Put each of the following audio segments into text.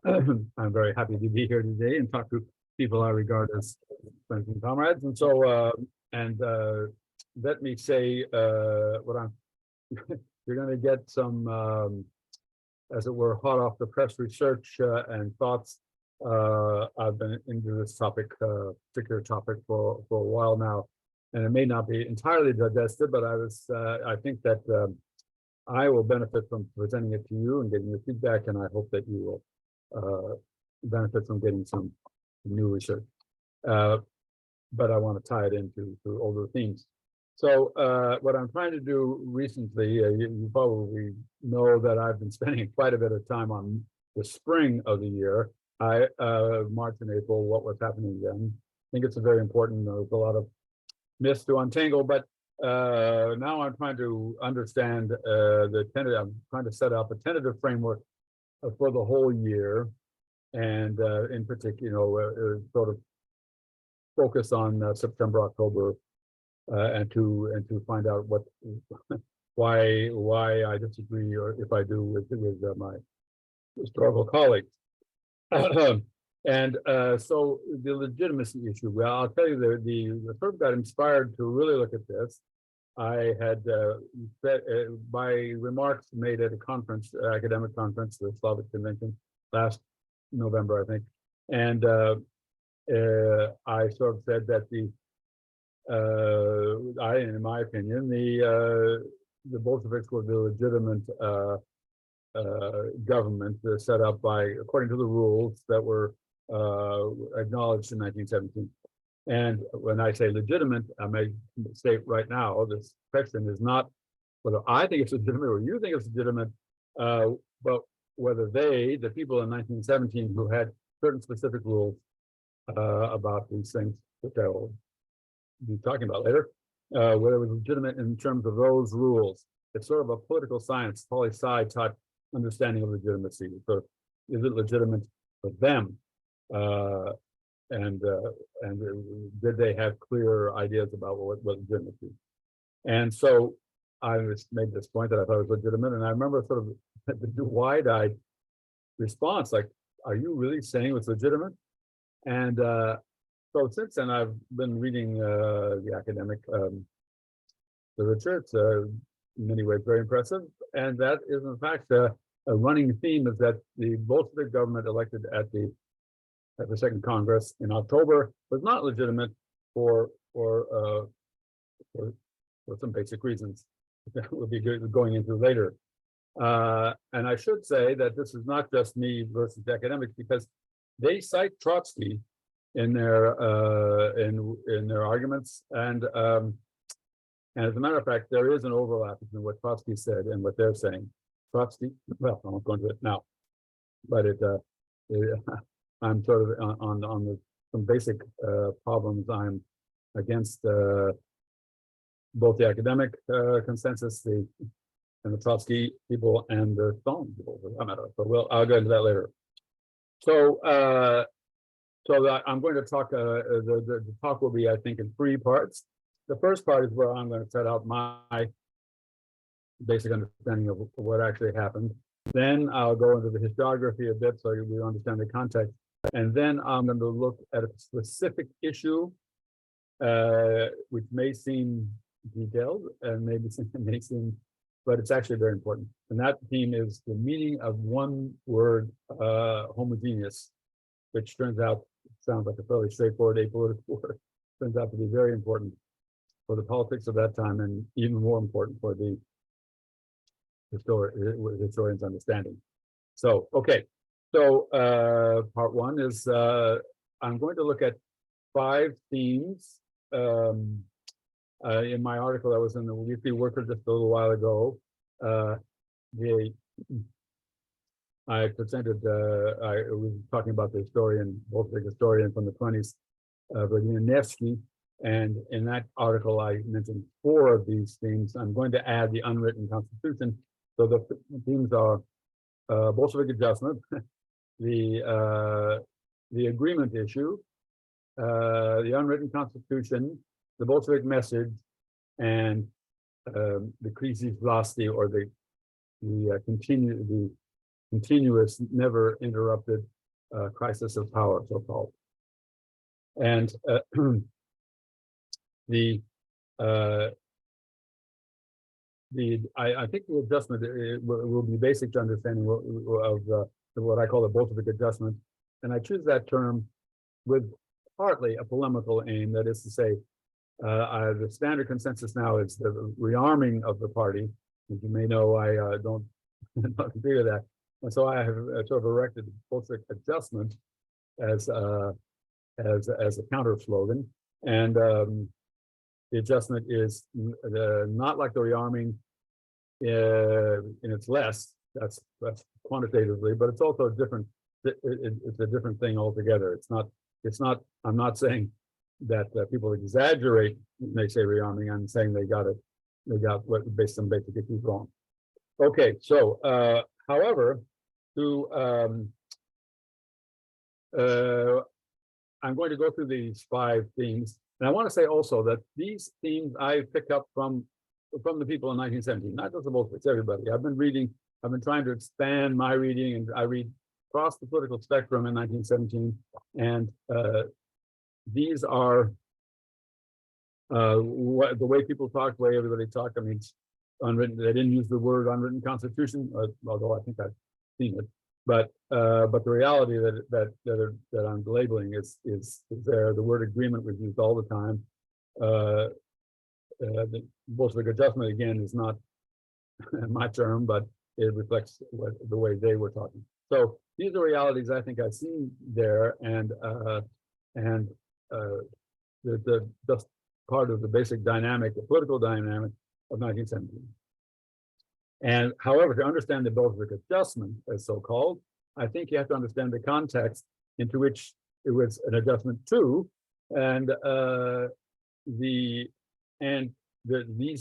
I'm very happy to be here today and talk to people I regard as friends and comrades. And so, let me say what I'm. You're going to get some, as it were, hot off the press research and thoughts. I've been into this topic, particular topic, for a while now, and it may not be entirely digested, but I think that I will benefit from presenting it to you and getting your feedback, and I hope that you will benefit from getting some new research. But I want to tie it into older themes. So what I'm trying to do recently, you probably know that I've been spending quite a bit of time on the spring of the year. March and April, what was happening then. I think it's a very important, there's a lot of myths to untangle, but now I'm trying to understand I'm trying to set up a tentative framework for the whole year, and in particular, sort of focus on September, October, and to find out what why I disagree, or if I do, with my historical colleagues. And so the legitimacy issue. Well, I'll tell you, the sort of got inspired to really look at this. I had my remarks made at a conference, academic conference, the Slavic Convention, last November, I think, and I sort of said that in my opinion, the Bolsheviks were the legitimate government set up according to the rules that were acknowledged in 1917. And when I say legitimate, I may state right now, this question is not whether I think it's legitimate or you think it's legitimate, but whether the people in 1917 who had certain specific rules about these things, which I will be talking about later, whether it was legitimate in terms of those rules. It's sort of a political science, poli-sci type understanding of legitimacy. So is it legitimate for them? And did they have clear ideas about what legitimacy? And so I made this point that I thought was legitimate, and I remember sort of the wide-eyed response, like, "Are you really saying it's legitimate?" And so since then, I've been reading the academic literature. It's in many ways very impressive, and that is in fact a running theme, is that the Bolshevik government elected at the Second Congress in October was not legitimate for some basic reasons that we'll be going into later. And I should say that this is not just me versus academics, because they cite Trotsky in their arguments, and as a matter of fact, there is an overlap between what Trotsky said and what they're saying. Trotsky, well, I won't go into it now, but I'm sort of on some basic problems. I'm against both the academic consensus, and the Trotsky people, and the Stalin people, for that matter. But I'll go into that later. So, I'm going to talk. The talk will be, I think, in 3 parts. The first part is where I'm going to set out my basic understanding of what actually happened. Then I'll go into the historiography a bit, so you understand the context. And then I'm going to look at a specific issue, which may seem detailed and maybe may seem, but it's actually very important. And that theme is the meaning of one word, homogeneous, which sounds like a fairly straightforward apolitical word. Turns out to be very important for the politics of that time, and even more important for the historian's understanding. So, okay. So part 1 is I'm going to look at 5 themes. In my article that was in the Weekly Worker just a little while ago, I presented, I was talking about the Bolshevik historian from the 20s, Vladimir, and in that article I mentioned 4 of these themes. I'm going to add the unwritten constitution. So the themes are Bolshevik adjustment, the agreement issue, the unwritten constitution, the Bolshevik message, and the krisis vlasti, or the continuous, never interrupted crisis of power, so-called. And I think the adjustment will be basic to understanding of what I call the Bolshevik adjustment. And I choose that term with partly a polemical aim, that is to say, the standard consensus now is the rearming of the party. As you may know, I don't agree with that. And so I have sort of erected Bolshevik adjustment as a counter slogan. And the adjustment is not like the rearming in its less, that's quantitatively, but it's also a different, it's a different thing altogether. It's not, I'm not saying that people exaggerate when they say rearming. I'm saying they got what some basic issues wrong. Okay, so however, I'm going to go through these 5 themes, and I want to say also that these themes I picked up from the people in 1917, not just the Bolsheviks, everybody. I've been trying to expand my reading, and I read across the political spectrum in 1917, and these are the way people talk, the way everybody talked. I mean, unwritten. They didn't use the word unwritten constitution, although I think I've seen it. But the reality that I'm labeling is there. The word agreement was used all the time. The Bolshevik adjustment, again, is not my term, but it reflects the way they were talking. So these are realities I think I've seen there, and the just part of the basic dynamic, the political dynamic of 1917. And however, to understand the Bolshevik adjustment, as so-called, I think you have to understand the context into which it was an adjustment to, and these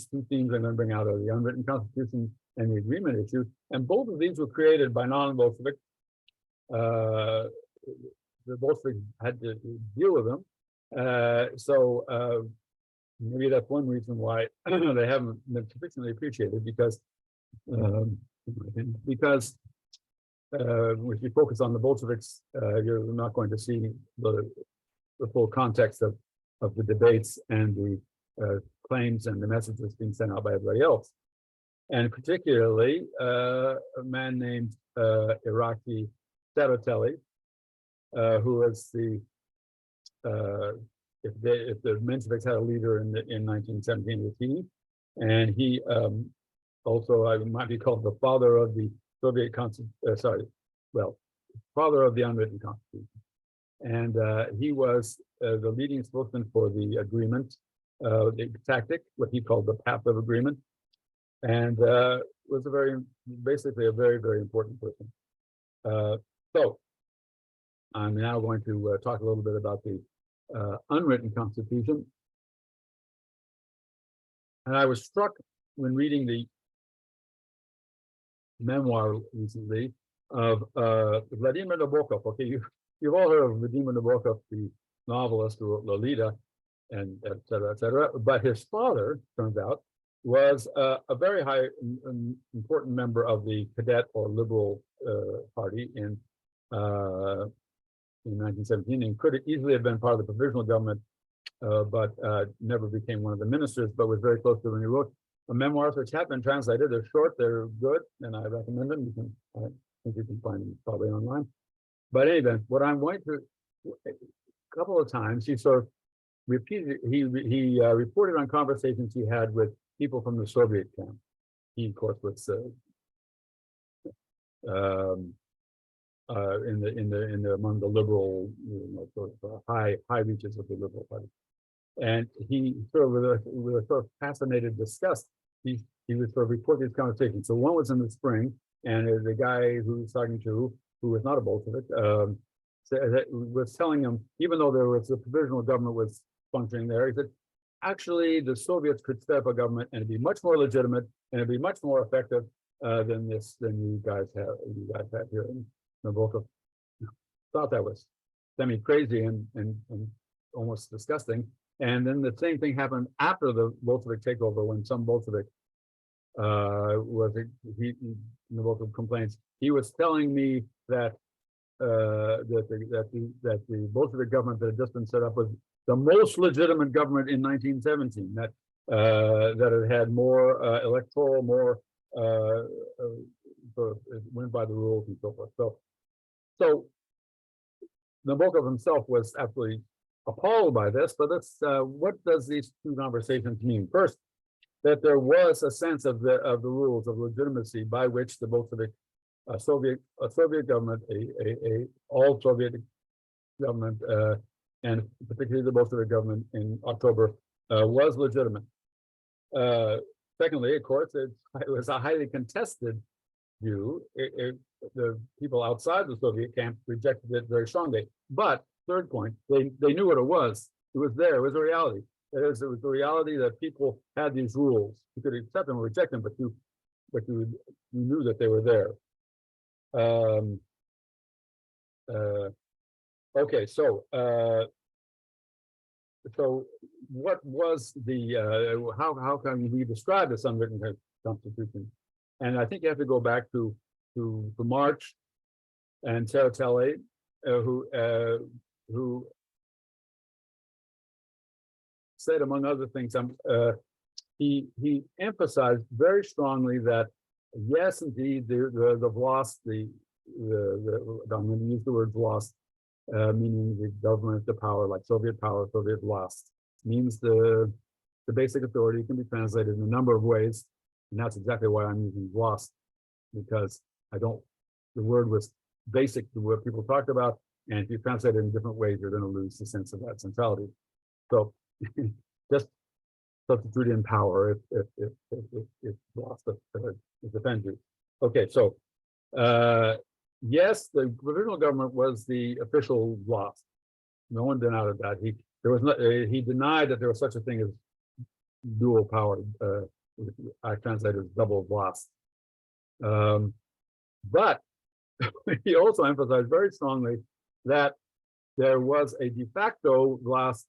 2 themes I'm going to bring out are the unwritten constitution and the agreement issue, and both of these were created by non-Bolshevik. The Bolsheviks had to deal with them, so maybe that's one reason why they haven't been sufficiently appreciated, because if you focus on the Bolsheviks, you're not going to see the full context of the debates and the claims and the messages being sent out by everybody else. And particularly a man named Iraqi Tsereteli, who was if the Mensheviks had a leader in 1917, it was he, and he also might be called the father of the Soviet father of the unwritten constitution. And he was the leading spokesman for the agreement, the tactic, what he called the path of agreement, and was basically a very, very important person. So I'm now going to talk a little bit about the unwritten constitution. And I was struck when reading the memoir recently of Vladimir Nabokov. Okay, you've all heard of Vladimir Nabokov, the novelist who wrote Lolita, and et cetera, but his father, turns out, was a very high, important member of the Cadet or Liberal Party in 1917, and could easily have been part of the provisional government, but never became one of the ministers, but was very close to when he wrote a memoirs, which have been translated. They're short, they're good, and I recommend them. I think you can find them probably online. But anyway, what I'm going to, a couple of times, he sort of repeated, he reported on conversations he had with people from the Soviet camp. He, of course, was among the liberal, sort of high reaches of the Liberal Party. And he sort of, with a sort of fascinated disgust, he would sort of report these conversations. So one was in the spring, and the guy who was talking to, who was not a Bolshevik, was telling him, even though there was a provisional government was functioning there, he said, actually, the Soviets could set up a government and it'd be much more legitimate and it'd be much more effective than you guys have here. And Nabokov thought that was semi-crazy and almost disgusting. And then the same thing happened after the Bolshevik takeover, when some Bolshevik Nabokov complains. He was telling me that that the Bolshevik government that had just been set up was the most legitimate government in 1917. That it had more electoral, more sort of went by the rules and so forth. So Nabokov himself was absolutely appalled by this. But what does these two conversations mean? First, that there was a sense of the rules of legitimacy by which the Bolshevik Soviet government, all Soviet government, and particularly the Bolshevik government in October, was legitimate. Secondly, of course, it was a highly contested view. The people outside the Soviet camp rejected it very strongly. But third point, they knew what it was. It was there. It was a reality. It was the reality that people had these rules. You could accept them or reject them, but you knew that they were there. Okay, so what was the how can we describe this unwritten constitution? And I think you have to go back to March and Tsereteli, who said, among other things, he emphasized very strongly that yes, indeed, the Vlast, I'm going to use the word Vlast, meaning the government, the power, like Soviet power, Soviet Vlast, means the basic authority. Can be translated in a number of ways, and that's exactly why I'm using Vlast, because the word was basic to what people talked about, and if you translate it in different ways, you're going to lose the sense of that centrality. So just substitute in power if Vlast offends you. Okay, so yes, the provisional government was the official Vlast. No one denied that. He denied that there was such a thing as dual power. I translate it as double Vlast. But he also emphasized very strongly that there was a de facto Vlast,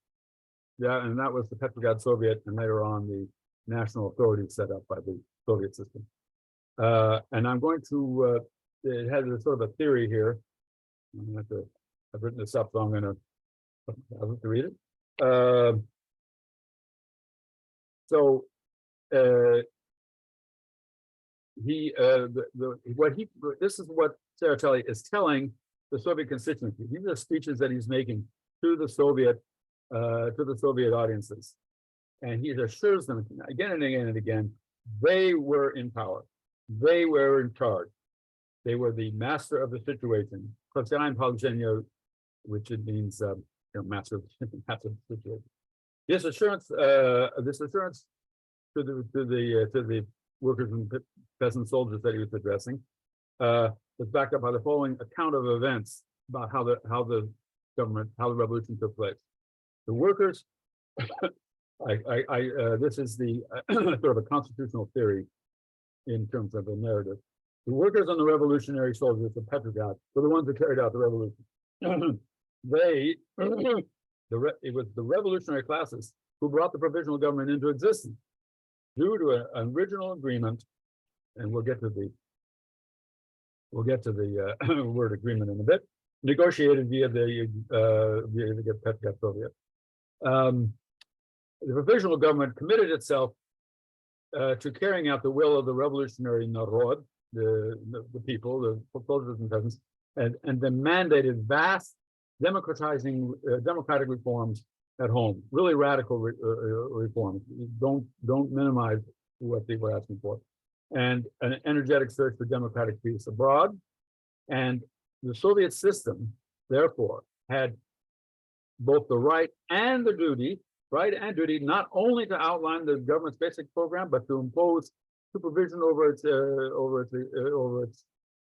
and that was the Petrograd Soviet, and later on the national authority set up by the Soviet system. And I'm going to, it has a sort of a theory here. I've written this up, so I'm going to have to read it. This is what Tsereteli is telling the Soviet constituency. These are speeches that he's making to the Soviet audiences, and he assures them again and again and again they were in power, they were in charge, they were the master of the situation. Which it means master of the situation. This assurance to the workers and peasant soldiers that he was addressing was backed up by the following account of events about how the revolution took place. The workers, this is the sort of a constitutional theory in terms of the narrative. The workers and the revolutionary soldiers of Petrograd were the ones who carried out the revolution. It was the revolutionary classes who brought the provisional government into existence due to an original agreement, and we'll get to the word agreement in a bit, negotiated via the Petrograd Soviet. The provisional government committed itself to carrying out the will of the revolutionary Narod, the people, the soldiers and peasants, and then mandated vast democratic reforms at home, really radical reforms. Don't minimize what they were asking for, and an energetic search for democratic peace abroad. And the Soviet system, therefore, had both the right and duty, not only to outline the government's basic program, but to impose supervision over its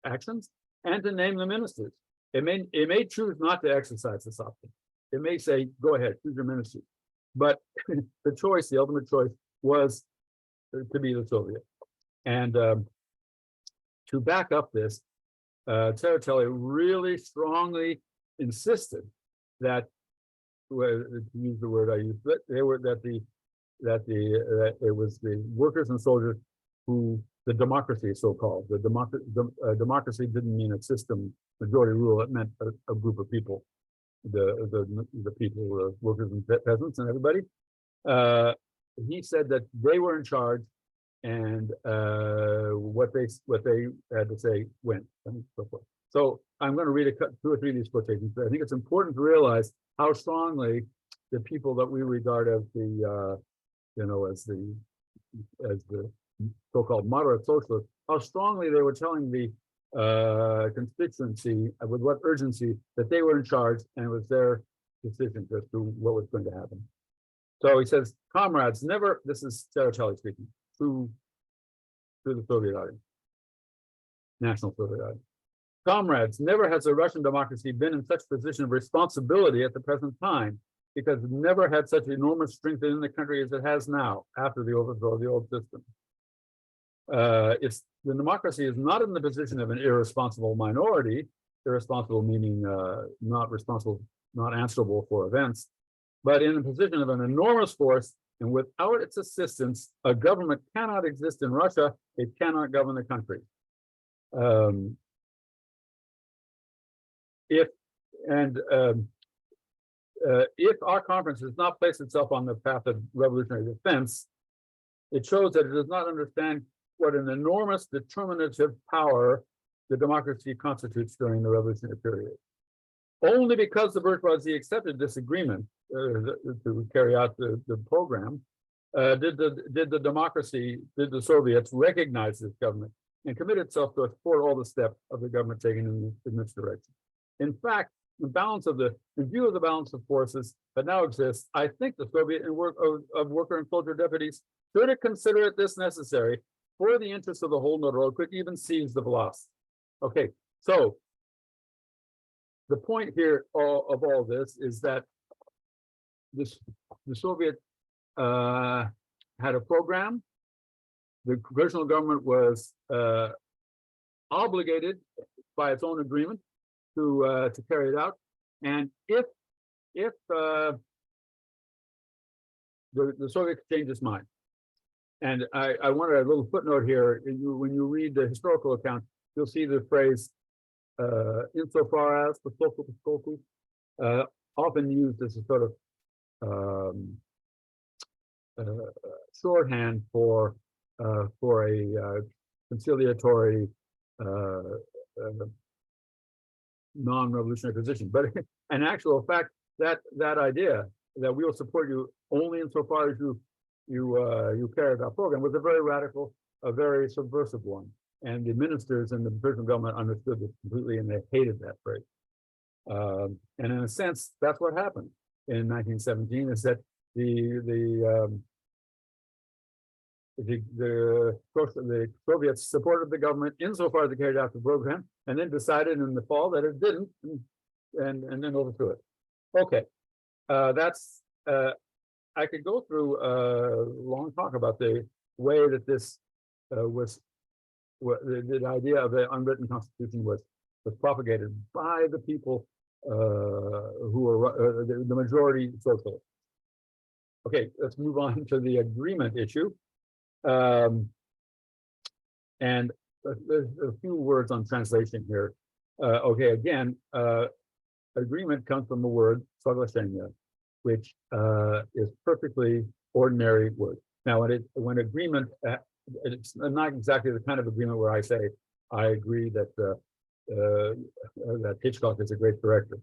actions and to name the ministers. It may choose not to exercise this option. It may say, go ahead, choose your ministry. But the ultimate choice was to be the Soviet. And to back up this, Tsereteli really strongly insisted that, to use the word I used, that it was the workers and soldiers who the democracy, so-called. Democracy didn't mean a system, majority rule. It meant a group of people, the people, workers and peasants and everybody. He said that they were in charge, and what they had to say went, and so forth. So I'm going to read two or three of these quotations. I think it's important to realize how strongly the people that we regard as the as the so-called moderate socialists, how strongly they were telling the constituency with what urgency that they were in charge, and it was their decision as to what was going to happen. So he says, comrades, never, this is Lars T Lih speaking, to the Soviet audience, National Soviet audience. Comrades, never has a Russian democracy been in such position of responsibility at the present time, because it never had such enormous strength in the country as it has now, after the overthrow of the old system. The democracy is not in the position of an irresponsible minority, irresponsible meaning not responsible, not answerable for events, but in the position of an enormous force, and without its assistance, a government cannot exist in Russia, it cannot govern the country. If our conference does not place itself on the path of revolutionary defense, it shows that it does not understand what an enormous determinative power the democracy constitutes during the revolutionary period. Only because the bourgeoisie accepted this agreement to carry out the program, did the Soviets recognize this government and commit itself to support all the steps of the government taken in this direction. In fact, in view of the balance of forces that now exists, I think the Soviet worker and soldier deputies should consider this necessary for the interest of the whole Montreal, could even seize the Vlas. Okay, so the point here of all this is that the Soviet had a program. The provisional government was obligated by its own agreement to carry it out, and if the Soviets change its mind, and I wanted a little footnote here. When you read the historical account, you'll see the phrase "insofar as," often used as a sort of shorthand for a conciliatory non-revolutionary position. But in actual fact, that idea that we will support you only insofar as you carry out program was a very radical, a very subversive one. And the ministers and the provisional government understood this completely, and they hated that phrase. And in a sense, that's what happened in 1917, is that the Soviets supported the government insofar as they carried out the program, and then decided in the fall that it didn't, and then overthrew it. Okay, that's I could go through a long talk about the way that this the idea of the unwritten constitution was propagated by the people who were the majority socialists. Okay, let's move on to the agreement issue. And a few words on translation here. Okay, again, agreement comes from the word soglashenia, which is perfectly ordinary word. Now, when agreement, it's not exactly the kind of agreement where I say I agree that that Hitchcock is a great director.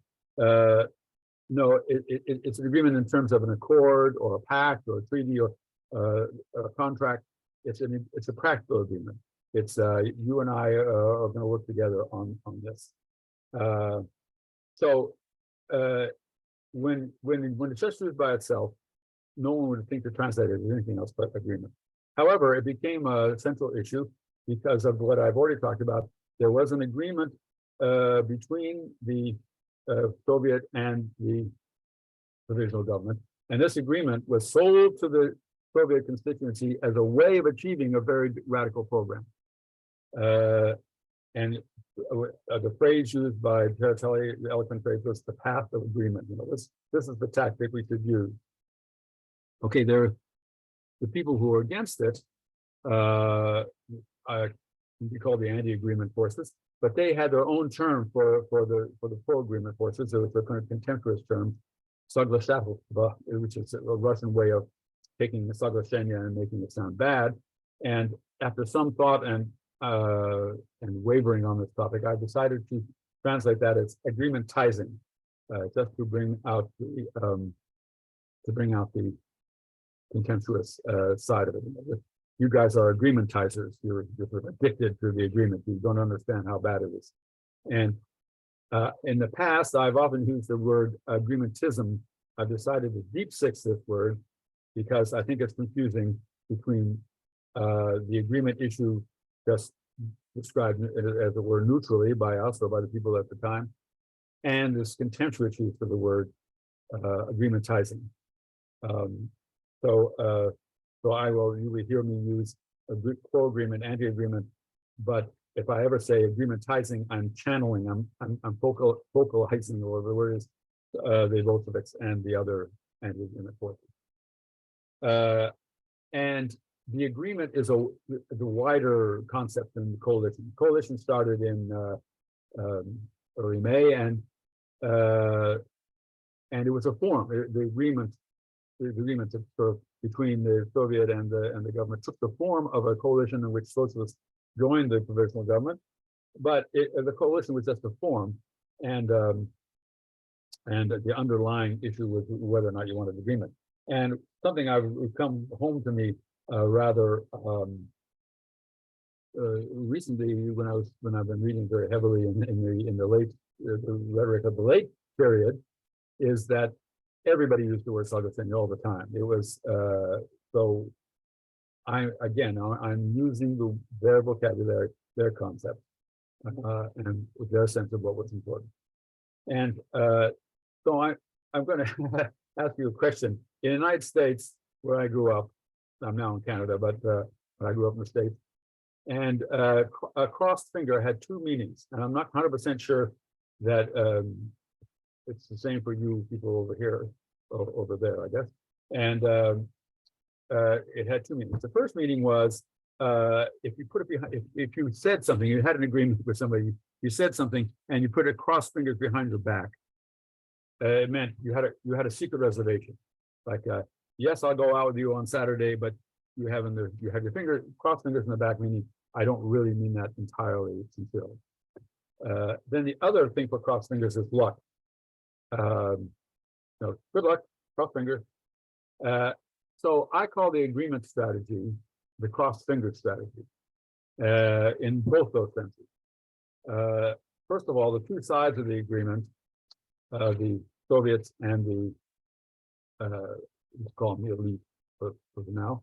No, it's an agreement in terms of an accord or a pact or a treaty or a contract. It's a practical agreement. It's you and I are going to work together on this. When it's just used by itself, no one would think to translate it as anything else but agreement. However, it became a central issue because of what I've already talked about. There was an agreement between the Soviet and the provisional government, and this agreement was sold to the Soviet constituency as a way of achieving a very radical program. And the phrase used by Lars T Lih, the eloquent phrase, was the path of agreement. You know, this is the tactic we should use. Okay, the people who are against it can be called the anti-agreement forces, but they had their own term for the pro-agreement forces. It was a kind of contemptuous term, Soglashava, which is a Russian way of taking the Soglashenia and making it sound bad. And after some thought and wavering on this topic, I decided to translate that as agreementizing, just to bring out the contemptuous side of it. You guys are agreementizers. You're sort of addicted to the agreement. You don't understand how bad it is. And in the past, I've often used the word agreementism. I've decided to deep six this word because I think it's confusing between the agreement issue just described as it were neutrally by us or by the people at the time, and this contemptuous use of the word agreementizing. So you will hear me use pro-agreement, anti-agreement, but if I ever say agreementizing, I'm channeling, I'm vocalizing, or the word is the Bolsheviks and the other anti-agreement forces. And the agreement is the wider concept than the coalition. The coalition started in early May, and it was a form. The agreement sort of between the Soviet and the government took the form of a coalition in which socialists joined the provisional government, but the coalition was just a form, and the underlying issue was whether or not you wanted agreement. And something I've come home to me rather recently when I've been reading very heavily in the late the rhetoric of the late period is that everybody used the word Soglashenia all the time. It was so I'm using their vocabulary, their concept, and their sense of what was important. And so I'm going to ask you a question. In the United States, where I grew up, I'm now in Canada, but I grew up in the States, and a crossed finger had two meanings, and I'm not 100% sure that it's the same for you people over here, over there, I guess. And it had two meanings. The first meaning was if you put it behind, if you said something, you had an agreement with somebody, you said something, and you put a cross fingers behind your back. It meant you had a secret reservation, like yes, I'll go out with you on Saturday, but you have your cross fingers in the back, meaning I don't really mean that entirely sincerely. Then the other thing for cross fingers is luck. No, good luck, cross finger. So I call the agreement strategy the cross finger strategy in both those senses. First of all, the two sides of the agreement, the Soviets and the let's call them the elite for now,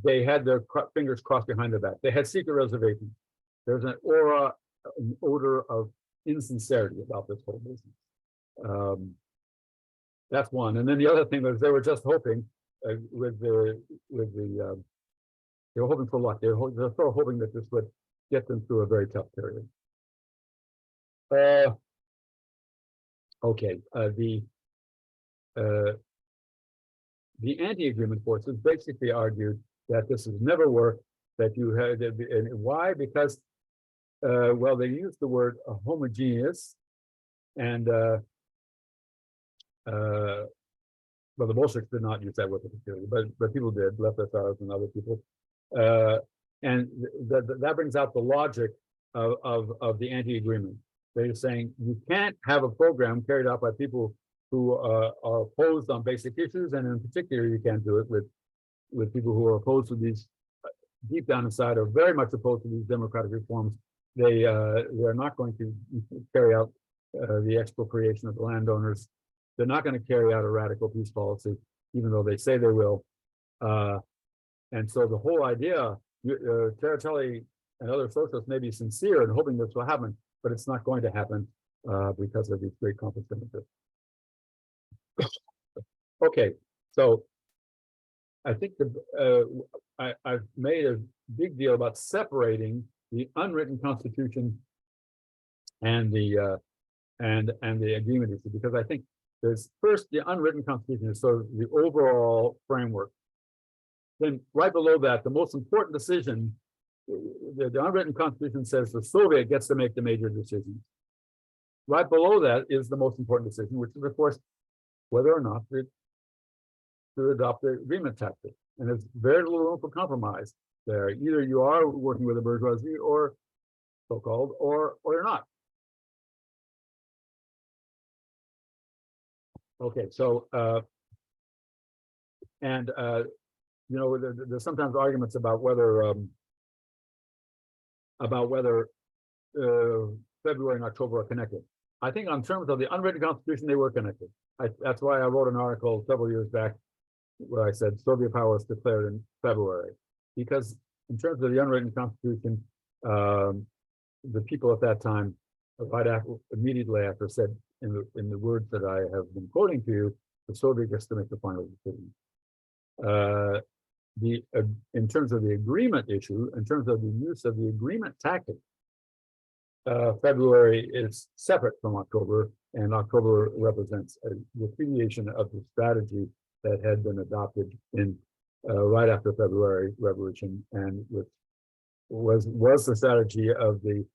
they had their fingers crossed behind their back. They had secret reservations. There's an odor of insincerity about this whole business. That's one. And then the other thing was they were just hoping they were hoping for luck. They're sort of hoping that this would get them through a very tough period. Okay. The anti-agreement forces basically argued that this has never worked. That you had, and why? Because well, they used the word homogeneous, and well, the Bolsheviks did not use that word particularly, but people did, left SRs and other people, and that brings out the logic of the anti-agreement. They're saying you can't have a program carried out by people who are opposed on basic issues, and in particular, you can't do it with people who are opposed to these, deep down inside, are very much opposed to these democratic reforms. They're not going to carry out the expropriation of the landowners. They're not going to carry out a radical peace policy, even though they say they will. And so the whole idea, Tsereteli and other socialists may be sincere in hoping this will happen, but it's not going to happen because of these great conflicts of interest. Okay, so I think I've made a big deal about separating the unwritten constitution and the agreement issue, because I think there's first the unwritten constitution is sort of the overall framework. Then right below that, the most important decision the unwritten constitution says the Soviet gets to make the major decisions. Right below that is the most important decision, which is, of course, whether or not to adopt the agreement tactic. And there's very little room for compromise there. Either you are working with the bourgeoisie, or so-called, or you're not. Okay, so you know, there's sometimes arguments about whether February and October are connected. I think on terms of the unwritten constitution, they were connected. That's why I wrote an article several years back where I said Soviet power was declared in February, because in terms of the unwritten constitution, the people at that time, immediately after, said in the words that I have been quoting to you, the Soviet gets to make the final decision. In terms of the agreement issue, in terms of the use of the agreement tactic, February is separate from October, and October represents a repudiation of the strategy that had been adopted in right after February Revolution, and which was the strategy of the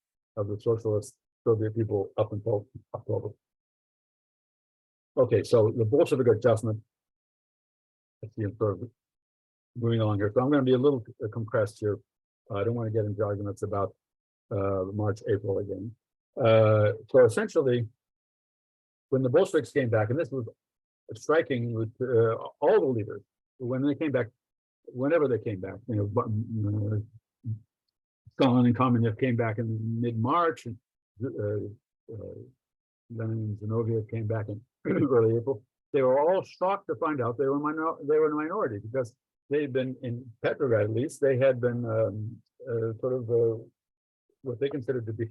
socialist Soviet people up until October. Okay, so the Bolshevik adjustment. Let's see, I'm sort of moving along here. So I'm going to be a little compressed here. I don't want to get into arguments about March, April again. So essentially, when the Bolsheviks came back, and this was striking with all the leaders, when they came back, whenever they came back, you know, Stalin and Kamenev came back in mid-March, and Lenin and Zinoviev came back in early April. They were all shocked to find out they were a minority, because they'd been, in Petrograd at least, they had been sort of what they considered to be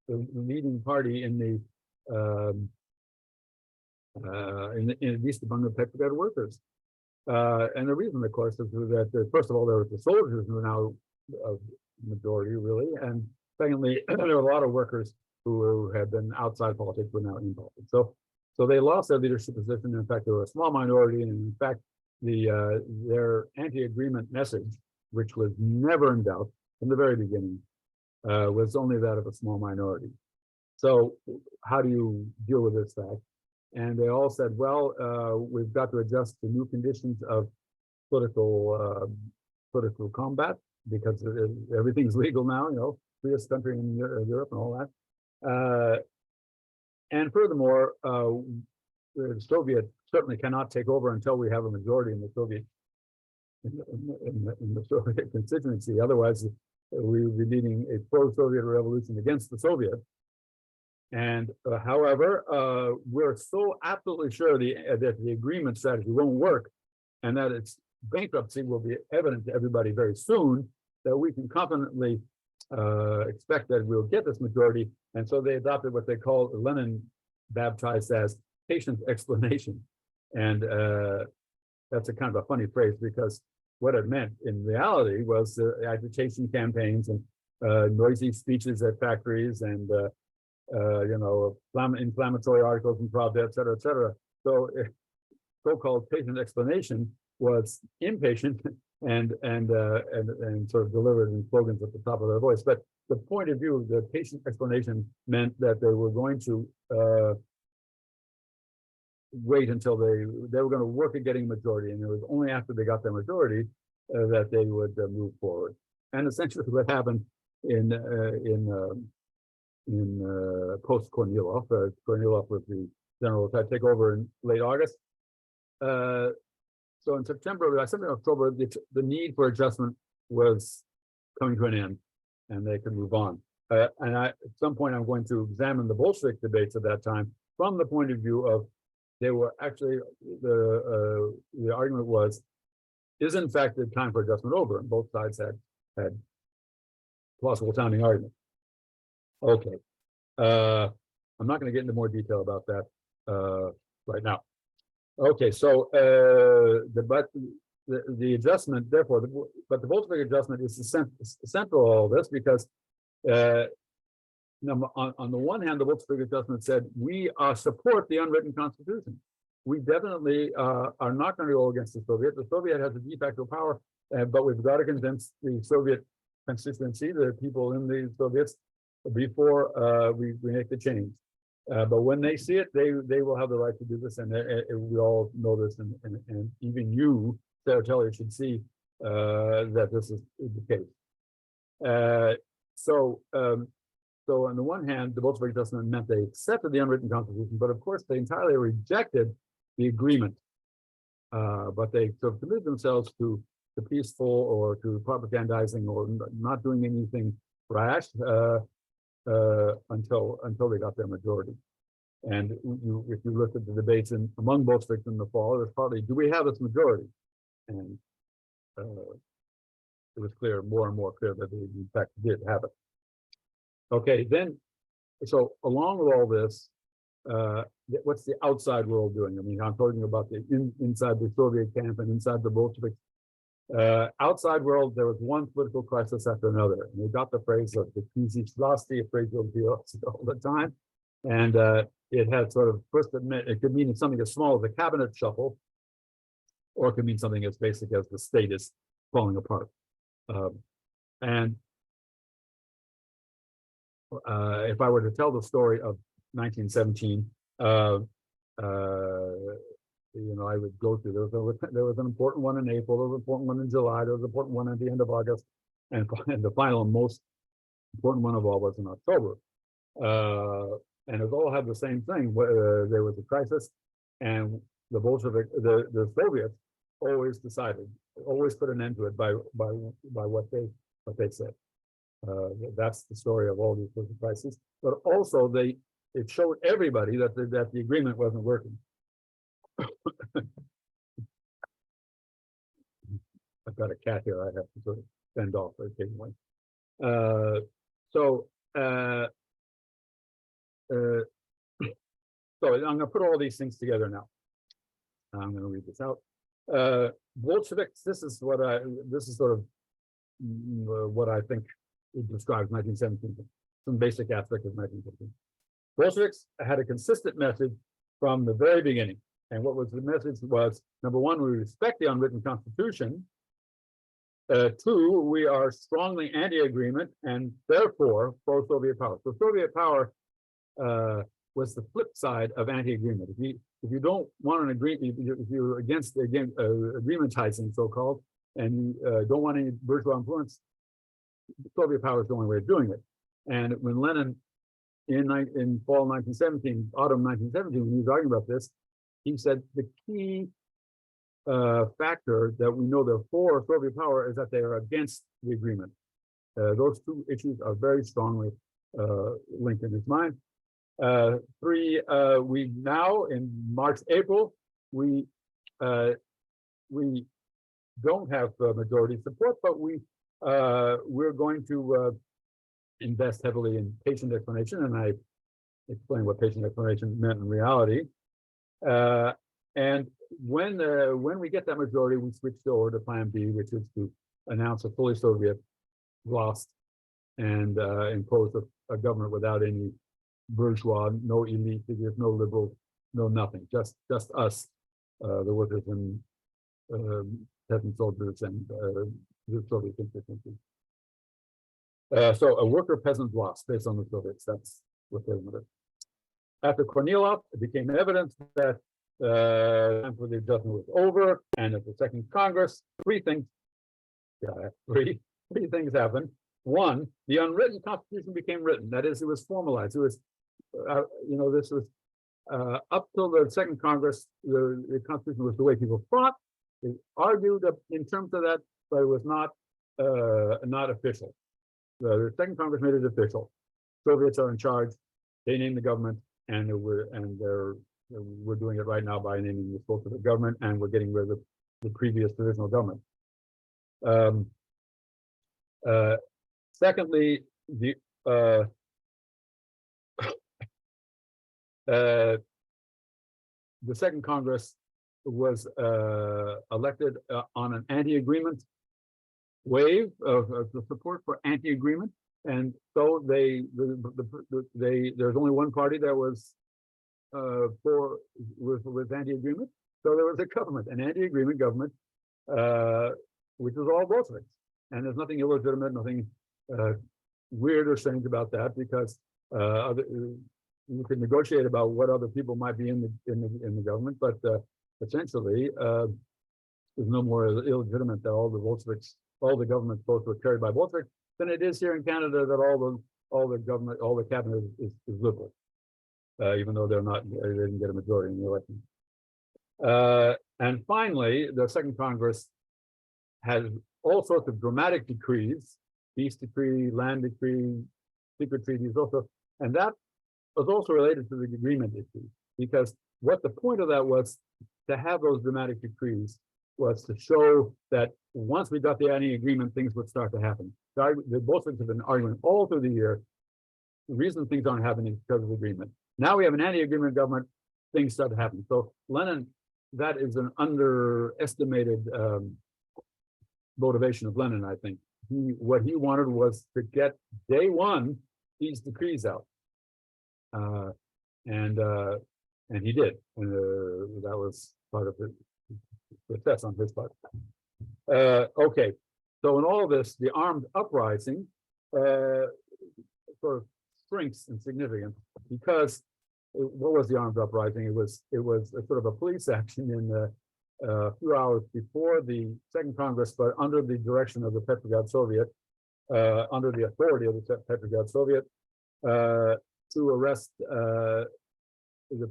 the leading party in at least among the Petrograd workers. And the reason, of course, is that first of all, there were the soldiers who were now a majority, really, and secondly, there were a lot of workers who had been outside politics were now in politics. So they lost their leadership position. In fact, they were a small minority, and in fact, their anti-agreement message, which was never in doubt from the very beginning, was only that of a small minority. So how do you deal with this fact? And they all said, well, we've got to adjust to new conditions of political combat, because everything's legal now, you know, freest country in Europe and all that. And furthermore, the Soviet certainly cannot take over until we have a majority in the Soviet in the Soviet constituency. Otherwise, we would be leading a pro-Soviet revolution against the Soviet. And however, we're so absolutely sure that the agreement strategy won't work, and that its bankruptcy will be evident to everybody very soon, that we can confidently expect that we'll get this majority. And so they adopted what they call, Lenin baptized as patient explanation. And that's a kind of a funny phrase, because what it meant in reality was agitation campaigns and noisy speeches at factories, and you know, inflammatory articles in Pravda, et cetera, et cetera. So so-called patient explanation was impatient and sort of delivered in slogans at the top of their voice. But the point of view, the patient explanation meant that they were going to wait until they were going to work at getting a majority, and it was only after they got their majority that they would move forward. And essentially, what happened in post Kornilov, Kornilov was the general to take over in late August. So in September, October, the need for adjustment was coming to an end, and they could move on. And at some point, I'm going to examine the Bolshevik debates at that time from the point of view of, they were actually, the argument was, is in fact the time for adjustment over? And both sides had plausible sounding arguments. Okay. I'm not going to get into more detail about that right now. Okay, so the adjustment, therefore, but the Bolshevik adjustment is central to all this, because on the one hand, the Bolshevik adjustment said, we support the unwritten constitution. We definitely are not going to go against the Soviet. The Soviet has a de facto power, but we've got to convince the Soviet constituency, the people in the Soviets, before we make the change. But when they see it, they will have the right to do this, and we all know this, and even you, Sarah Teller, should see that this is the case. So on the one hand, the Bolshevik adjustment meant they accepted the unwritten constitution, but of course they entirely rejected the agreement. But they sort of committed themselves to peaceful or to propagandizing or not doing anything rash until they got their majority. And if you look at the debates among Bolsheviks in the fall, it was partly, do we have this majority? And it was clear, more and more clear, that they in fact did have it. Okay, then, so along with all this, what's the outside world doing? I mean, I'm talking about the inside the Soviet camp and inside the Bolsheviks. Outside world, there was one political crisis after another. And we got the phrase of the krizi vlasti, a phrase you'll hear all the time. And it had sort of, first, it could mean something as small as a cabinet shuffle, or it could mean something as basic as the state is falling apart. And if I were to tell the story of 1917, you know, I would go through, there was an important one in April, there was an important one in July, there was an important one at the end of August, and the final and most important one of all was in October. And it all had the same thing. There was a crisis, and the Soviets always decided, always put an end to it by what they said. That's the story of all these crises. But also, it showed everybody that the agreement wasn't working. I've got a cat here I have to sort of fend off occasionally. So I'm going to put all these things together now. I'm going to read this out. Bolsheviks. This is sort of what I think it describes 1917. Some basic aspect of 1917. Bolsheviks had a consistent message from the very beginning. And what was the message was, number one, we respect the unwritten constitution. Two, we are strongly anti-agreement and therefore pro-Soviet power. So Soviet power was the flip side of anti-agreement. If you don't want an agreement, if you're against agreementizing, so-called, and you don't want any bourgeois influence, Soviet power is the only way of doing it. And when Lenin, in fall 1917, autumn 1917, when he was arguing about this, he said the key factor that we know they're for Soviet power is that they are against the agreement. Those two issues are very strongly linked in his mind. Three, we now in March, April, we don't have majority support, but we're going to invest heavily in patient explanation, and I explained what patient explanation meant in reality. And when we get that majority, we switch over to Plan B, which is to announce a fully Soviet lost and impose a government without any bourgeois, no elite figures, no liberals, no nothing, just us, the workers and peasant soldiers and the Soviet constituency. So a worker-peasant lost based on the Soviets. That's what they wanted. After Kornilov, it became evident that time for the adjustment was over, and at the Second Congress, three things happened. One, the unwritten constitution became written. That is, it was formalized. It was, this was up till the Second Congress, the constitution was the way people thought. They argued in terms of that, but it was not official. The Second Congress made it official. Soviets are in charge. They name the government, and we're doing it right now by naming the Bolshevik government, and we're getting rid of the previous provisional government. Secondly, the Second Congress was elected on an anti-agreement wave of the support for anti-agreement, and so there's only one party that was with anti-agreement. So there was a government, an anti-agreement government, which was all Bolsheviks, and there's nothing illegitimate, nothing weird or strange about that because you can negotiate about what other people might be in the government, but essentially it's no more illegitimate that all the Bolsheviks, all the government posts were carried by Bolsheviks than it is here in Canada that all the government, all the cabinet is liberal, even though they didn't get a majority in the election. And finally, the Second Congress has all sorts of dramatic decrees, peace decree, land decree, secret treaties also, and that was also related to the agreement issue, because what the point of that was to have those dramatic decrees was to show that once we got the anti-agreement, things would start to happen. The Bolsheviks have been arguing all through the year. The reason things aren't happening is because of agreement. Now we have an anti-agreement government, things start to happen. So Lenin, that is an underestimated motivation of Lenin, I think. What he wanted was to get day one these decrees out, and he did, and that was part of the success on his part. Okay, so in all of this, the armed uprising sort of shrinks in significance because what was the armed uprising? It was a sort of a police action in a few hours before the Second Congress, but under the direction of the Petrograd Soviet, under the authority of the Petrograd Soviet, to arrest the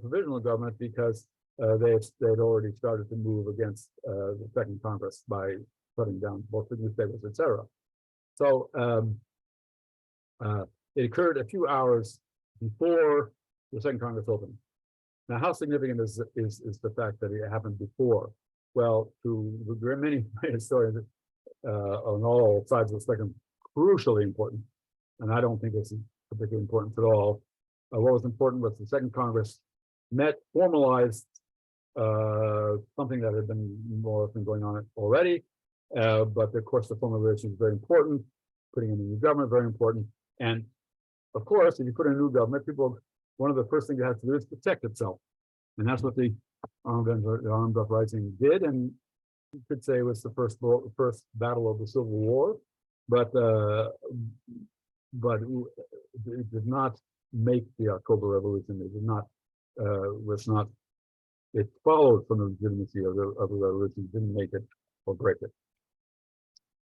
provisional government because they'd already started to move against the Second Congress by shutting down both the newspapers, etc. So it occurred a few hours before the Second Congress opened. Now, how significant is the fact that it happened before? Well, to many historians on all sides of the spectrum, crucially important, and I don't think it's particularly important at all. What was important was the Second Congress formalized something that had been more often going on already, but of course the formalization is very important. Putting in a new government, very important, and of course, if you put in a new government, one of the first things it has to do is protect itself, and that's what the armed uprising did. And you could say it was the first battle of the Civil War, but it did not make the October Revolution. It did not it followed from the legitimacy of the revolution, didn't make it or break it.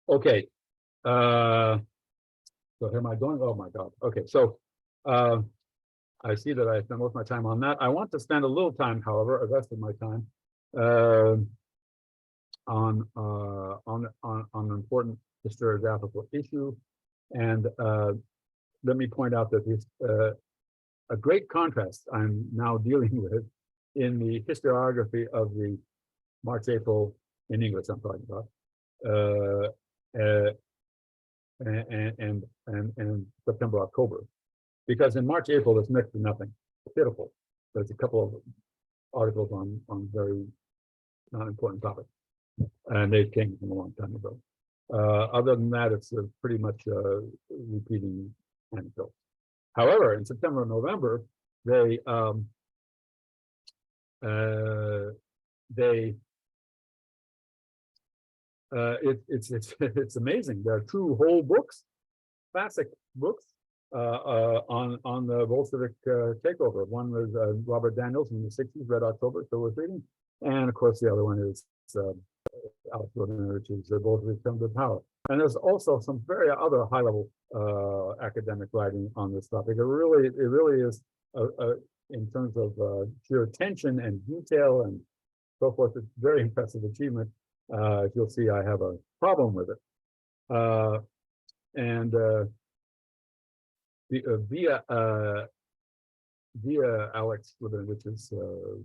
Okay. So here am I going? Oh my God. Okay, so I see that I spent most of my time on that. I want to spend a little time, however, the rest of my time, on an important historiographical issue. And let me point out that this a great contrast I'm now dealing with in the historiography of the March-April in English I'm talking about, and September-October, because in March-April there's next to nothing, pitiful. There's a couple of articles on very not important topics, and they came from a long time ago. Other than that, it's pretty much repeating anecdotes. However, in September and November, it's amazing. There are two whole books, classic books, on the Bolshevik takeover. One was Robert Daniels in the 60s, Red October, so we're reading, and of course the other one is Alex Rodin, which is the Bolsheviks come to power. And there's also some very other high-level academic writing on this topic. It really is in terms of sheer attention and detail and so forth. It's a very impressive achievement. As you'll see, I have a problem with it. Via Alex Levinovич's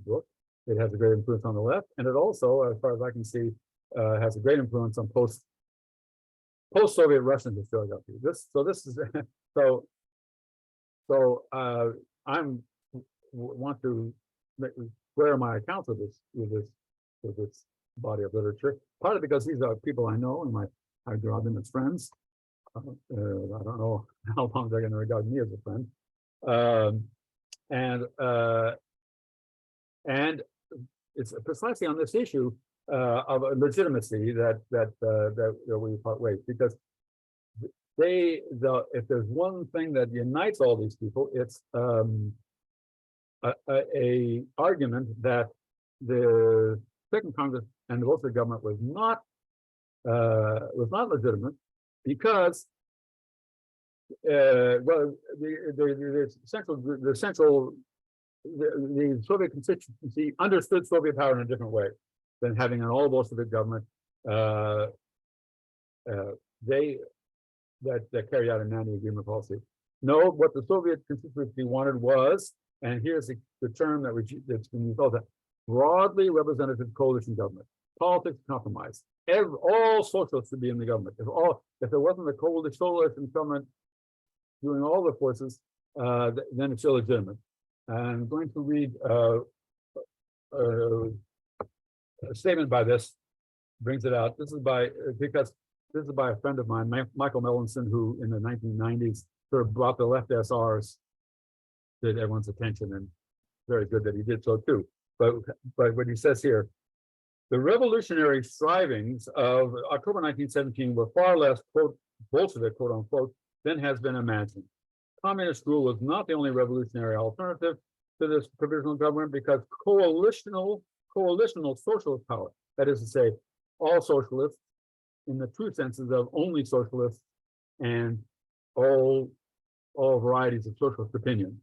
book, it has a great influence on the left, and it also, as far as I can see, has a great influence on post-Soviet Russian historiography. I'm want to square my accounts with this body of literature. Partly because these are people I know and I draw them as friends. I don't know how long they're going to regard me as a friend. And it's precisely on this issue of legitimacy that we part ways, because if there's one thing that unites all these people, it's a argument that the Second Congress and the Bolshevik government was not legitimate because well, the Soviet constituency understood Soviet power in a different way than having an all Bolshevik government. That carried out an anti-agreement policy. No, what the Soviet constituency wanted was, and here's the term that's been used all the time, broadly representative coalition government. Politics compromise. All socialists should be in the government. If there wasn't a coalition government doing all the forces, then it's illegitimate. And I'm going to read a statement by this, brings it out. This is by a friend of mine, Michael Melanson, who in the 1990s sort of brought the left SRs to everyone's attention, and very good that he did so too. But what he says here, the revolutionary strivings of October 1917 were far less, quote, Bolshevik, quote unquote, than has been imagined. Communist rule was not the only revolutionary alternative to this provisional government because coalitional socialist power, that is to say, all socialists in the true senses of only socialists and all varieties of socialist opinion.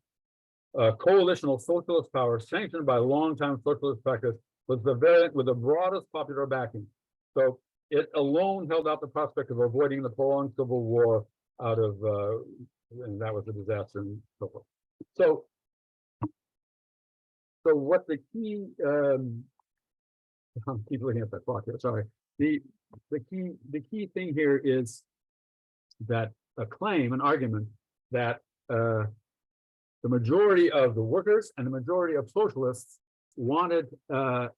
Coalitional socialist power sanctioned by long-time socialist practice was the variant with the broadest popular backing. So it alone held out the prospect of avoiding the prolonged civil war out of, and that was a disaster and so forth. So what the key, I'm keep looking at that clock here, sorry. The key thing here is that an argument that the majority of the workers and the majority of socialists wanted a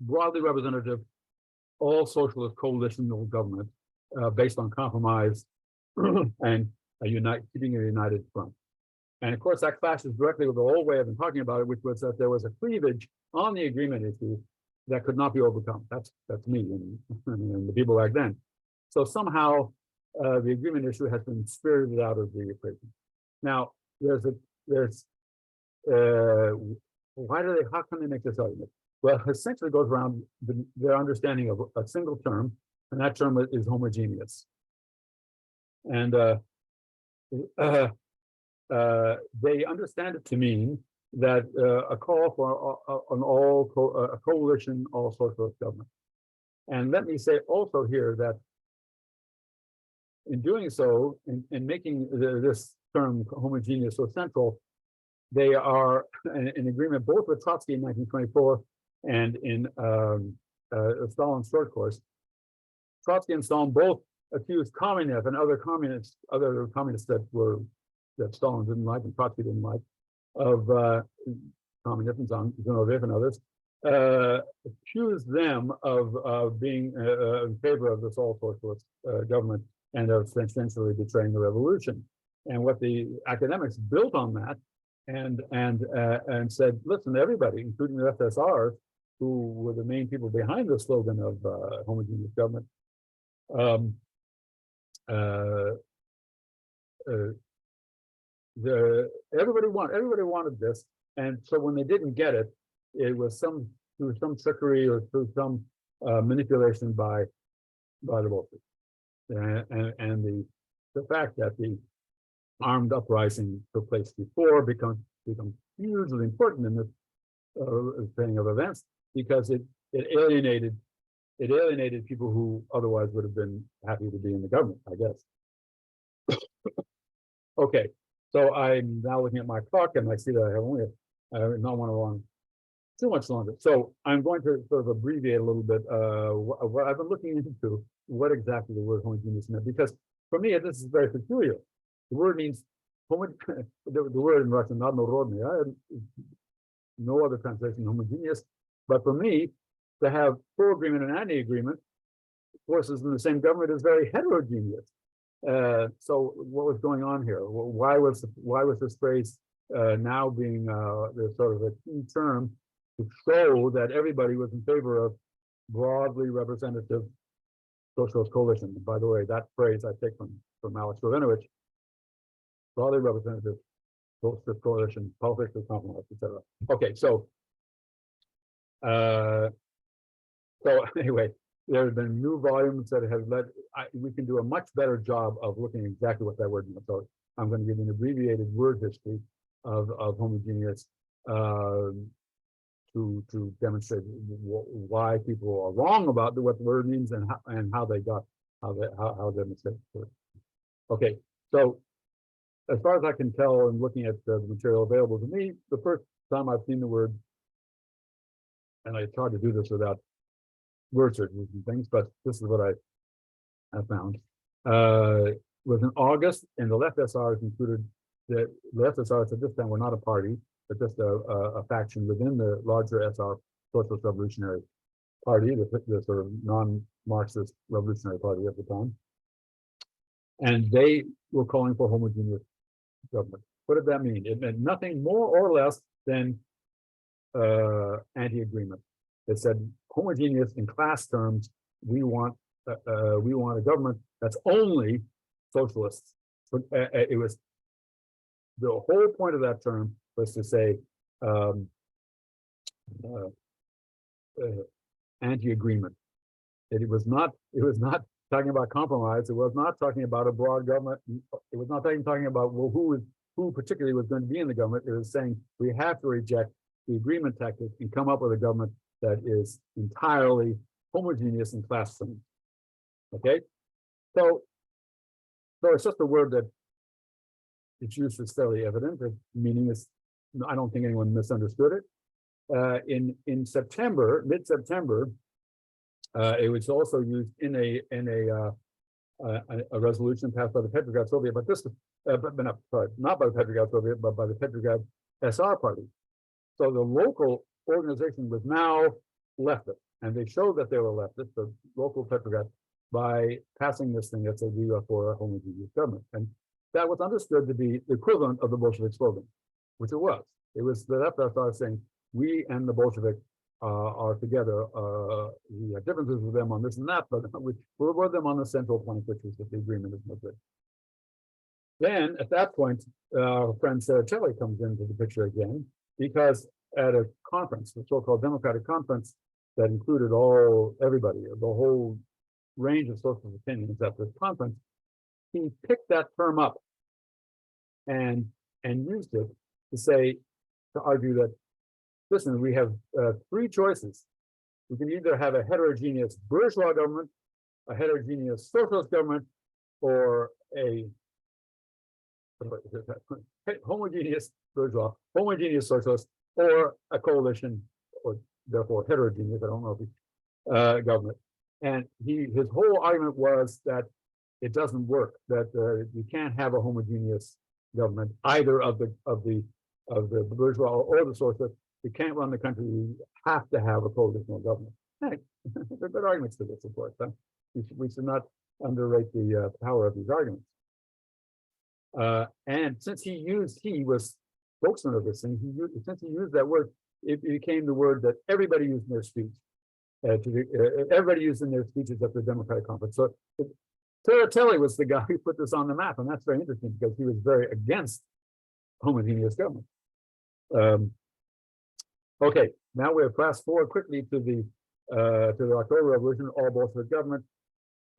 broadly representative, all socialist coalitional government based on compromise and keeping a united front. And of course, that clashes directly with the old way I've been talking about it, which was that there was a cleavage on the agreement issue that could not be overcome. That's me and the people back then. So somehow the agreement issue has been spirited out of the equation. Now, how can they make this argument? Well, essentially it goes around their understanding of a single term, and that term is homogeneous. And they understand it to mean that a call for a coalition, all socialist government. And let me say also here that in doing so, in making this term homogeneous so central, they are in agreement both with Trotsky in 1924 and in Stalin's short course. Trotsky and Stalin both accused Kamenev and other communists that Stalin didn't like and Trotsky didn't like, of Kamenev and Zinoviev and others, accused them of being in favor of this all-socialist government and of essentially betraying the revolution. And what the academics built on that and said, listen, everybody, including the FSRs, who were the main people behind the slogan of homogeneous government, everybody wanted this, and so when they didn't get it, it was through some trickery or through some manipulation by the Bolsheviks, and the fact that the armed uprising took place before becomes hugely important in this thing of events, because it alienated people who otherwise would have been happy to be in the government, I guess. Okay, so I'm now looking at my clock and I see that I have only not want to long too much longer. So I'm going to sort of abbreviate a little bit what I've been looking into, what exactly the word homogeneous meant, because for me this is very peculiar. The word means the word in Russian, not народный. I have no other translation, homogeneous. But for me, to have full agreement and anti-agreement forces in the same government is very heterogeneous. So what was going on here? Why was this phrase now being the sort of a key term to show that everybody was in favor of broadly representative socialist coalition? And by the way, that phrase I take from from Alex Rabinovich, broadly representative, Bolshevik coalition, politics of compromise, etc. Okay, so anyway, there have been new volumes that have led. We can do a much better job of looking exactly what that word means. So I'm going to give you an abbreviated word history of homogeneous to demonstrate why people are wrong about what the word means and how they got how they mistake the word. Okay, so as far as I can tell, and looking at the material available to me, the first time I've seen the word, and I tried to do this without word searches and things, but this is what I found. Was in August, and the left SRs included the left SRs at this time were not a party, but just a faction within the larger SR Socialist Revolutionary Party, the sort of non-Marxist Revolutionary Party at the time. And they were calling for homogeneous government. What did that mean? It meant nothing more or less than anti-agreement. It said homogeneous in class terms. We want a government that's only socialists. So, it was the whole point of that term was to say anti-agreement. It was not talking about compromise. It was not talking about a broad government. It was not talking about, well, who particularly was going to be in the government. It was saying we have to reject the agreement tactic and come up with a government that is entirely homogeneous in class terms. Okay, so it's just a word that its use is fairly evident. The meaning is, I don't think anyone misunderstood it. In September, mid-September, it was also used in a resolution passed by the Petrograd Soviet, but this, not by the Petrograd Soviet, but by the Petrograd SR Party. So the local organization was now leftist, and they showed that they were leftist, the local Petrograd, by passing this thing that said we are for a homogeneous government. And that was understood to be the equivalent of the Bolshevik slogan, which it was. It was the left SR saying, we and the Bolshevik are together. We have differences with them on this and that, but we're with them on the central point, which is that the agreement is no good. Then, at that point, our friend Sarah Tilley comes into the picture again, because at a conference, the so-called Democratic Conference, that included everybody, the whole range of social opinions at this conference, he picked that term up and used it to argue that, listen, we have three choices. We can either have a heterogeneous bourgeois government, a heterogeneous socialist government, or a homogeneous bourgeois, homogeneous socialist, or a coalition, or therefore heterogeneous, I don't know if government. And his whole argument was that it doesn't work, that you can't have a homogeneous government, either of the bourgeois or the socialist. You can't run the country. You have to have a coalitional government. Hey, there are good arguments to this, of course. Huh? We should not underrate the power of these arguments. And since he was spokesman of this thing, since he used that word, it became the word that everybody used in their speech. Everybody used in their speeches at the Democratic Conference. So Sarah Tilley was the guy who put this on the map, and that's very interesting because he was very against homogeneous government. Okay, now we'll fast forward quickly to the October Revolution, all Bolshevik government,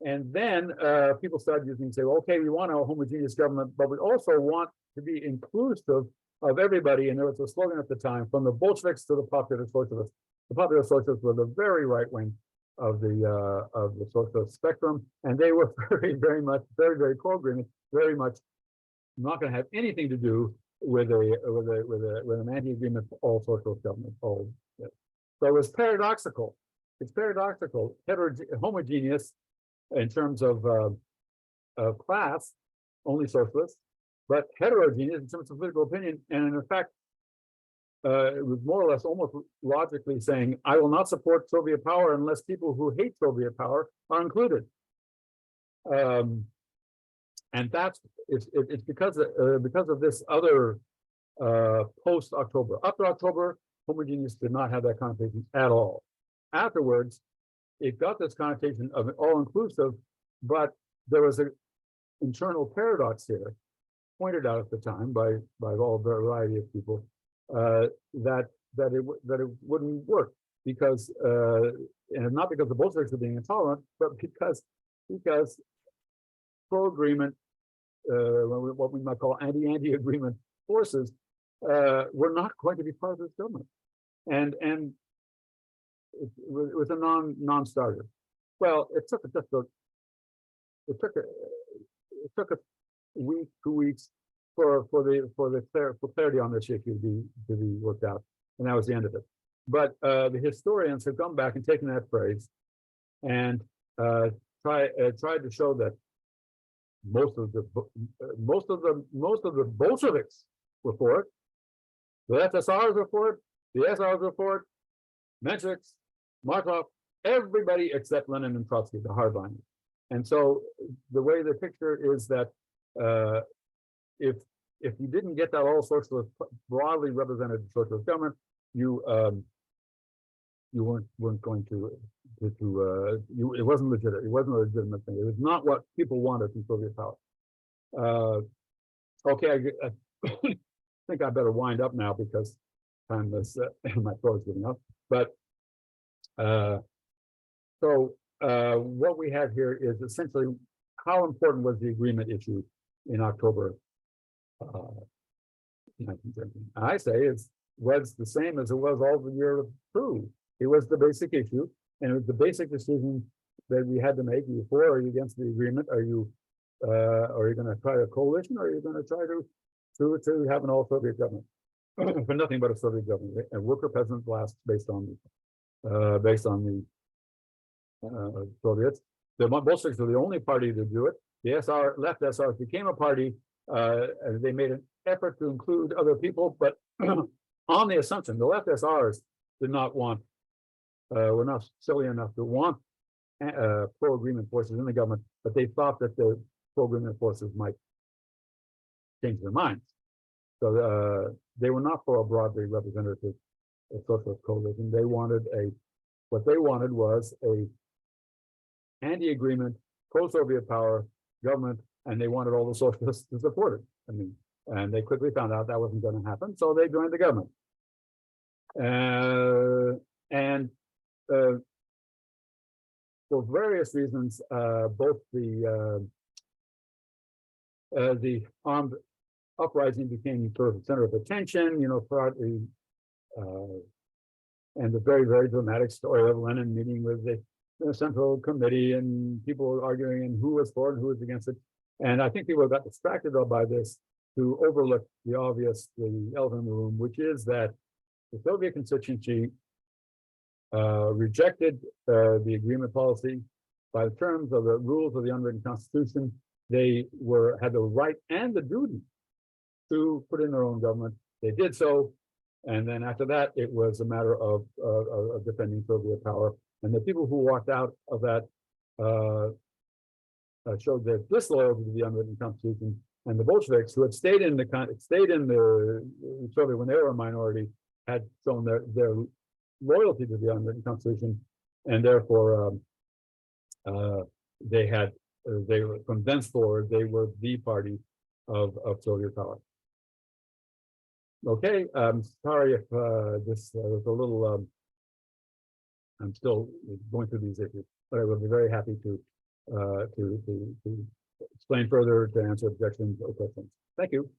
and then people started using, say, well, okay, we want a homogeneous government, but we also want to be inclusive of everybody. And there was a slogan at the time, from the Bolsheviks to the popular socialists. The popular socialists were the very right wing of the socialist spectrum, and they were very pro-agreement, very much not going to have anything to do with an anti-agreement for all socialist government. So it was paradoxical. It's paradoxical, homogeneous in terms of class, only socialists, but heterogeneous in terms of political opinion. And in fact, it was more or less almost logically saying, I will not support Soviet power unless people who hate Soviet power are included. And it's because of this other post-October. Up to October, homogeneous did not have that connotation at all. Afterwards, it got this connotation of all-inclusive, but there was internal paradox here, pointed out at the time by all variety of people, that it wouldn't work because and not because the Bolsheviks were being intolerant, but because pro-agreement, what we might call anti-agreement forces, were not going to be part of this government, and it was a non-starter. Well, it took a week, 2 weeks for clarity on this issue to be worked out, and that was the end of it. But the historians have come back and taken that phrase and tried to show that most of the Bolsheviks were for it, the FSRs were for it, the SRs were for it, Mensheviks, Markov, everybody except Lenin and Trotsky, the hardliners. And so the way the picture is that if you didn't get that all socialist, broadly represented socialist government, you weren't going to it wasn't legitimate. It wasn't a legitimate thing. It was not what people wanted from Soviet power. Okay, I think I better wind up now because time is my throat is giving up. But what we have here is essentially how important was the agreement issue in October 1917. I say it was the same as it was all the year through. It was the basic issue, and it was the basic decision that we had to make. Are you for or are you against the agreement? Are you going to try a coalition, or are you going to try to have an all-Soviet government? For nothing but a Soviet government, a worker-peasant blast based on the Soviets. The Bolsheviks were the only party to do it. The left SRs became a party. They made an effort to include other people, but on the assumption the left SRs did not want, were not silly enough to want pro-agreement forces in the government, but they thought that the pro-agreement forces might change their minds. So they were not for a broadly representative socialist coalition. They wanted what they wanted was a anti-agreement, pro-Soviet power government, and they wanted all the socialists to support it. I mean, and they quickly found out that wasn't going to happen, so they joined the government. For various reasons, both the armed uprising became sort of the center of attention, partly, and the very, very dramatic story of Lenin meeting with the Central Committee and people arguing and who was for and who was against it. And I think people got distracted by this to overlook the obvious, the elephant in the room, which is that the Soviet constituency rejected the agreement policy. By the terms of the rules of the unwritten constitution, they had the right and the duty to put in their own government. They did so, and then after that, it was a matter of defending Soviet power. And the people who walked out of that showed their disloyalty to the unwritten constitution. And the Bolsheviks, who had stayed in the Soviet when they were a minority, had shown their loyalty to the unwritten constitution, and therefore they were from thenceforward they were the party of Soviet power. Okay, I'm sorry if this was a little. I'm still going through these issues, but I will be very happy to explain further, to answer objections or questions. Thank you.